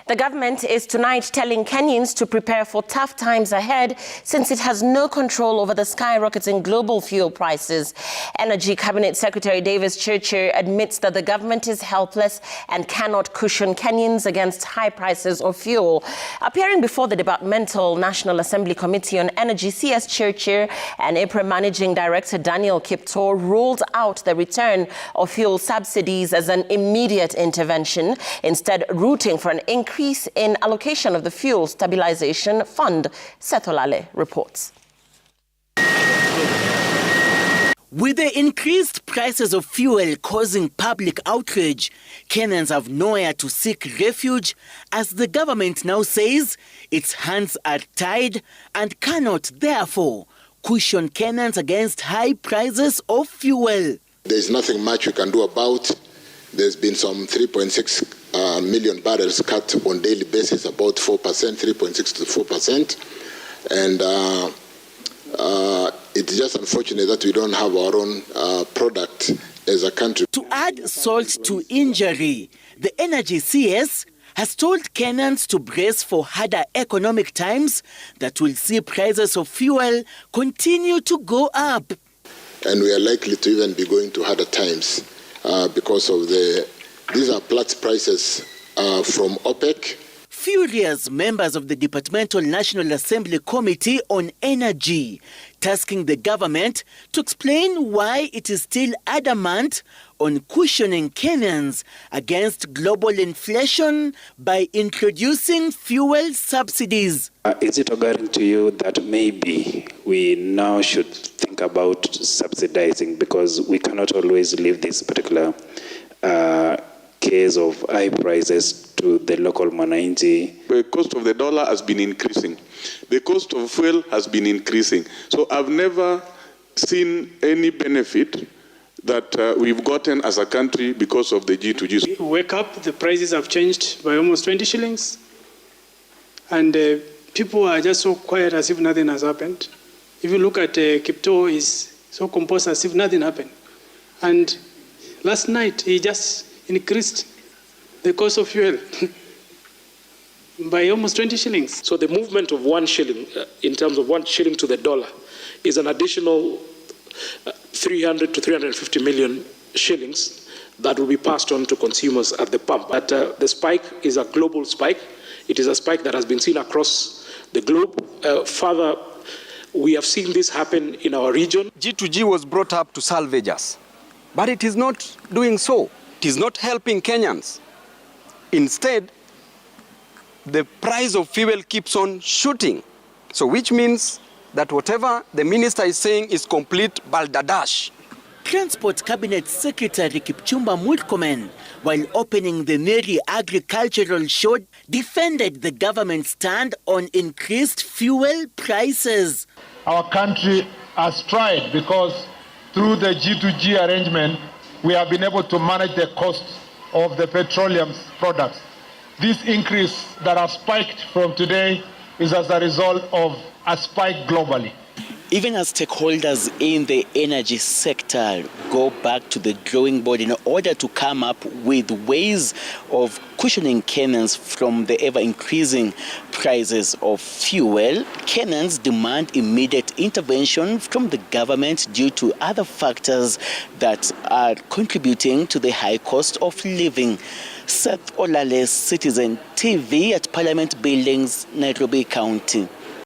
The government is tonight telling Kenyans to prepare for tough times ahead since it has no control over the skyrocketing global fuel prices. Energy Cabinet Secretary Davis Chirchir admits that the government is helpless and cannot cushion Kenyans against high prices of fuel. Appearing before the Departmental National Assembly Committee on Energy, CS Chirchir and EPRA Managing Director Daniel Kiptoo ruled out the return of fuel subsidies as an immediate intervention, instead rooting for an increase in allocation of the Fuel Stabilization Fund. Setolale reports. With the increased prices of fuel causing public outrage, Kenyans have nowhere to seek refuge as the government now says its hands are tied and cannot therefore cushion Kenyans against high prices of fuel. There's nothing much we can do about. There's been some 3.6 million barrels cut on daily basis, about 4%, 3.6 to 4%. And it's just unfortunate that we don't have our own product as a country. To add salt to injury, the Energy CS has told Kenyans to brace for harder economic times that will see prices of fuel continue to go up. And we are likely to even be going to harder times because of these are Platts prices from OPEC. Furious members of the Departmental National Assembly Committee on Energy tasking the government to explain why it is still adamant on cushioning Kenyans against global inflation by introducing fuel subsidies. Is it occurring to you that maybe we now should think about subsidizing, because we cannot always leave this particular case of high prices to the local mwananchi? The cost of the dollar has been increasing. The cost of fuel has been increasing. So I've never seen any benefit that we've gotten as a country because of the G2G. We wake up, the prices have changed by almost 20 shillings. And people are just so quiet as if nothing has happened. If you look at Kiptoo, is so composed as if nothing happened. And last night, he just increased the cost of fuel by almost 20 shillings. So the movement of 1 shilling, in terms of 1 shilling to the dollar, is an additional 300 to 350 million shillings that will be passed on to consumers at the pump. But the spike is a global spike. It is a spike that has been seen across the globe. Further, we have seen this happen in our region. G2G was brought up to salvage us, but it is not doing so. It is not helping Kenyans. Instead, the price of fuel keeps on shooting. So which means that whatever the minister is saying is complete balderdash. Transport Cabinet Secretary Kiptoo, while opening the Nyeri Agricultural Show, defended the government's stand on increased fuel prices. Our country has tried, because through the G2G arrangement, we have been able to manage the cost of the petroleum products. This increase that has spiked from today is as a result of a spike globally. Even as stakeholders in the energy sector go back to the drawing board in order to come up with ways of cushioning Kenyans from the ever-increasing prices of fuel, Kenyans demand immediate intervention from the government due to other factors that are contributing to the high cost of living. Seth Olale, Citizen TV at Parliament Buildings, Nairobi County.